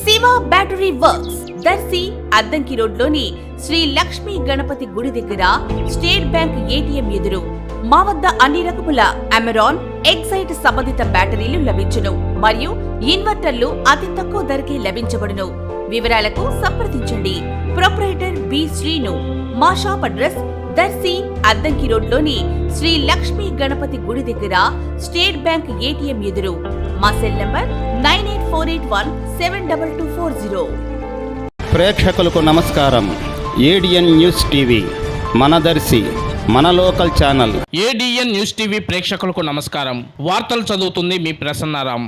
Shiva battery works Darsi Addanki రోడ్లోని శ్రీ లక్ష్మీ గణపతి గుడి దగ్గర స్టేట్ బ్యాంక్ ఏటీఎం ఎదురు మా వద్ద అన్ని రకముల అమెరాన్ ఎక్సైట్ సంబంధిత బ్యాటరీలు లభించును మరియు ఇన్వర్టర్లు అతి తక్కువ ధరకే లభించబడును. వివరాలకు సంప్రదించండి. Proprietor B Srinu. మా షాప్ అడ్రస్ దర్శి అద్దంకి రోడ్లోని శ్రీ లక్ష్మీ గణపతి గుడి దగ్గర స్టేట్ బ్యాంక్ ఏటీఎం ఎదురు. మా సెల్ నంబర్ 9848172240. ప్రేక్షకులకు నమస్కారం. ఏడిఎన్ న్యూస్ టీవీ మన దర్శి మన local channel. ADN news TV ప్రేక్షకులకు నమస్కారం. వార్తలు చదువుతుంది మీ ప్రసన్నారాం.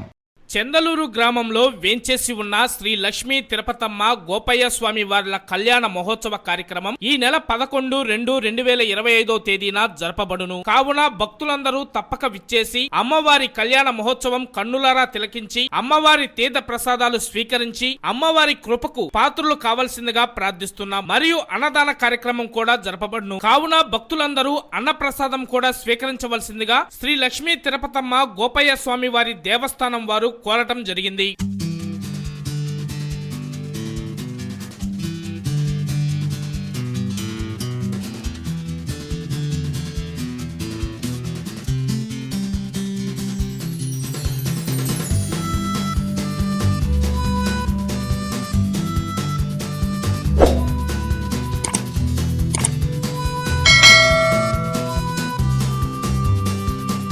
చెందలూరు గ్రామంలో వేంచేసి ఉన్న శ్రీ లక్ష్మీ తిరుపతమ్మ గోపయ్య స్వామి వార్ల కళ్యాణ మహోత్సవ కార్యక్రమం ఈ నెల 11-2-2025 తేదీన జరపబడును. కావున భక్తులందరూ తప్పక విచ్చేసి అమ్మవారి కళ్యాణ మహోత్సవం కన్నులారా తిలకించి అమ్మవారి తీర్థ ప్రసాదాలు స్వీకరించి అమ్మవారి కృపకు పాత్రులు కావాల్సిందిగా ప్రార్థిస్తున్నాం. మరియు అన్నదాన కార్యక్రమం కూడా జరపబడును. కావున భక్తులందరూ అన్న ప్రసాదం కూడా స్వీకరించవలసిందిగా శ్రీ లక్ష్మీ తిరుపతమ్మ గోపయ్య స్వామి వారి దేవస్థానం వారు కోరటం జరిగింది.